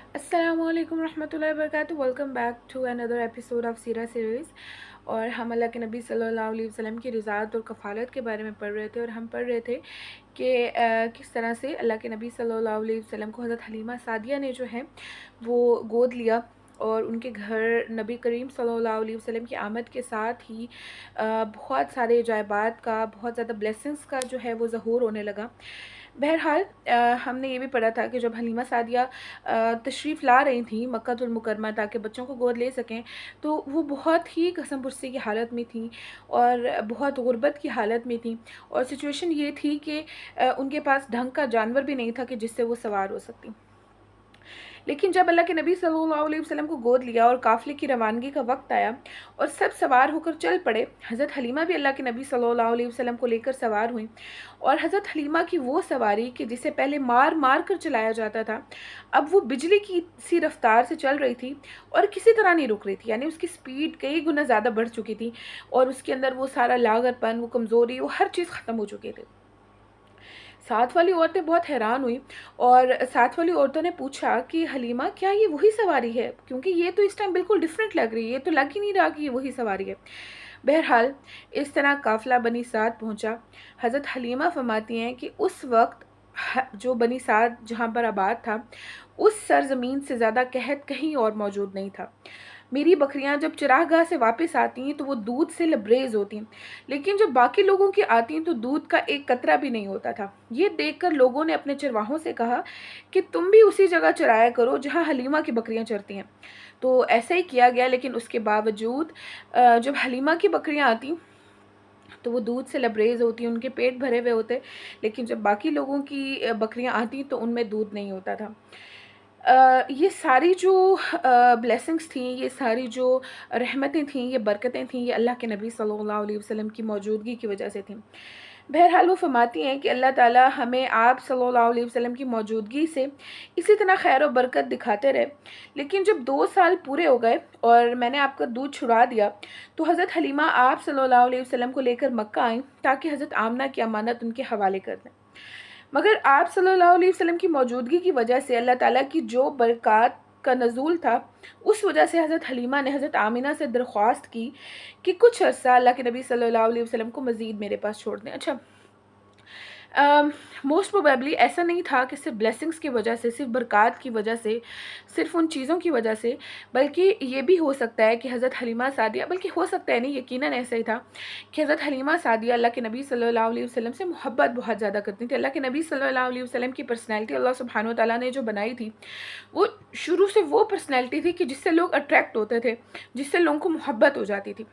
अस्सलाम वालेकुम रहमतुल्लाहि वबरकातुहू। Welcome back to another episode of Seerah series. और हम अल्लाह के नबी सल्लल्लाहु अलैहि वसल्लम की रिज़ात और कफ़ालत के बारे में पढ़ रहे थे, और हम पढ़ रहे थे कि किस तरह से अल्लाह के नबी सल्लल्लाहु अलैहि वसल्लम को हज़रत हलीमा सादिया ने जो है वो गोद लिया, और उनके घर नबी करीम सल्लल्लाहु अलैहि वसल्लम की आमद के साथ ही बहुत सारे अजायबात का, बहुत ज़्यादा ब्लेसिंग्स का जो है वो ज़हूर होने लगा। बहरहाल हमने ये भी पढ़ा था कि जब हलीमा सादिया तशरीफ़ ला रही थी मक्कातुल मुकर्रमा ताकि बच्चों को गोद ले सकें, तो वो बहुत ही कसम पुरसी की हालत में थी और बहुत गुर्बत की हालत में थी। और सिचुएशन ये थी कि उनके पास ढंग का जानवर भी नहीं था कि जिससे वो सवार हो सकती। लेकिन जब अल्लाह के नबी सल्लल्लाहु अलैहि वसल्लम को गोद लिया और काफ़िले की रवानगी का वक्त आया और सब सवार होकर चल पड़े, हज़रत हलीमा भी अल्लाह के नबी सल्लल्लाहु अलैहि वसल्लम को लेकर सवार हुई। और हज़रत हलीमा की वो सवारी कि जिसे पहले मार मार कर चलाया जाता था, अब वो बिजली की सी रफ्तार से चल रही थी और किसी तरह नहीं रुक रही थी। यानी उसकी स्पीड कई गुना ज़्यादा बढ़ चुकी थी, और उसके अंदर वो सारा लागरपन, वो कमज़ोरी, वो हर चीज़ ख़त्म हो चुके थे। साथ वाली औरतें बहुत हैरान हुई, और साथ वाली औरतों ने पूछा कि हलीमा, क्या ये वही सवारी है? क्योंकि ये तो इस टाइम बिल्कुल डिफरेंट लग रही है, ये तो लग ही नहीं रहा कि ये वही सवारी है। बहरहाल इस तरह काफ़िला बनी साद पहुंचा। हज़रत हलीमा फरमाती हैं कि उस वक्त जो बनी साद जहाँ पर आबाद था, उस सरजमीन से ज़्यादा कहत कहीं और मौजूद नहीं था। मेरी बकरियां जब चरागाह से वापस आती हैं तो वो दूध से लबरेज होती हैं, लेकिन जब बाकी लोगों की आती हैं तो दूध का एक कतरा भी नहीं होता था। ये देखकर लोगों ने अपने चरवाहों से कहा कि तुम भी उसी जगह चराया करो जहाँ हलीमा की बकरियां चरती हैं। तो ऐसा ही किया गया, लेकिन उसके बावजूद जब हलीमा की बकरियां आती तो वो दूध से लबरेज होती, उनके पेट भरे हुए होते, लेकिन जब बाकी लोगों की बकरियां आती तो उनमें दूध नहीं होता था। ये सारी जो ब्लेसिंग्स थी, ये सारी जो रहमतें थीं, ये बरकतें थीं, ये अल्लाह के नबी सल्लल्लाहु अलैहि वसल्लम की मौजूदगी की वजह से थीं। बहरहाल वो फरमाती हैं कि अल्लाह ताला हमें आप सल्लल्लाहु अलैहि वसल्लम की मौजूदगी से इसी तरह खैर और बरकत दिखाते रहे। लेकिन जब 2 साल पूरे हो गए और मैंने आपका दूध छुड़ा दिया, तो हज़रत हलीमा आप सल्लल्लाहु अलैहि वसल्लम को लेकर मक्का आईं ताकि हज़रत आमना की अमानत उनके हवाले कर दें। मगर आप सल्लल्लाहु अलैहि वसल्लम की मौजूदगी की वजह से अल्लाह ताला की जो बरक़ात का नज़ूल था, उस वजह से हज़रत हलीमा ने हज़रत आमिना से दरख्वास्त की कि कुछ अर्सा अल्लाह के नबी सल्लल्लाहु अलैहि वसल्लम को मज़ीद मेरे पास छोड़ दें। अच्छा, मोस्ट प्रोबेबली ऐसा नहीं था कि सिर्फ ब्लेसिंग्स की वजह से, सिर्फ बरक़ात की वजह से, सिर्फ उन चीज़ों की वजह से, बल्कि ये भी हो सकता है कि हज़रत हलीमा सादिया, बल्कि हो सकता है नहीं, यकीनन ऐसा ही था कि हज़रत हलीमा सादिया अल्लाह के नबी सल्लल्लाहु अलैहि वसल्लम से मोहब्बत बहुत ज़्यादा करती थी। अल्लाह के नबी सल्लल्लाहु अलैहि वसल्लम की पर्सनैलिटी अल्लाह सुब्हानहू व तआला ने जो बनाई थी, वो शुरू से वो पर्सनैलिटी थी कि जिससे लोग अट्रैक्ट होते थे, जिससे लोगों को मोहब्बत हो जाती थी।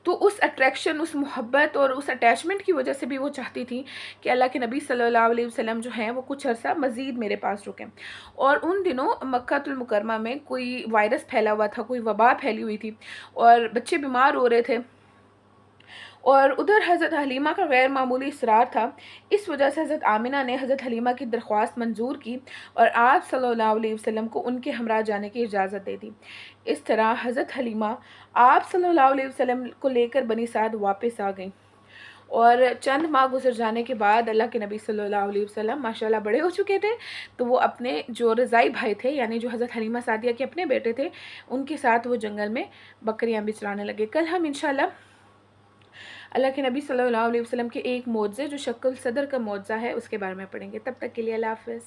तो उस अट्रैक्शन, उस मोहब्बत और उस अटैचमेंट की वजह से भी वो चाहती थी कि अल्लाह के नबी सल्लल्लाहु अलैहि वसल्लम जो हैं वो कुछ अर्सा मज़ीद मेरे पास रुकें। और उन दिनों मक्कातुल मुकर्रमा में कोई वायरस फैला हुआ था, कोई वबा फैली हुई थी, और बच्चे बीमार हो रहे थे, और उधर हज़रत हलीमा का गैर मामूली इसरार था। इस वजह से हज़रत आमिना ने हज़रत हलीमा की दरख्वास्त मंजूर की और आप सल्लल्लाहु अलैहि वसल्लम को उनके हमरा जाने की इजाज़त दे दी। इस तरह हज़रत हलीमा आप सल्लल्लाहु अलैहि वसल्लम को लेकर बनी साद वापस आ गईं, और चंद माह गुजर जाने के बाद अल्लाह के नबी सल्लल्लाहु अलैहि वसल्लम माशाल्लाह बड़े हो चुके थे, तो वो अपने जो रज़ाई भाई थे, यानी जो हज़रत हलीमा सादिया के अपने बेटे थे, उनके साथ वो जंगल में बकरियां भी चराने लगे। कल हम इंशाल्लाह अल्लाह के नबी सल्लल्लाहु अलैहि वसल्लम के एक मौज़े जो शक्ल सदर का मौज़ा है उसके बारे में पढ़ेंगे। तब तक के लिए अल्लाह हाफ़िज़।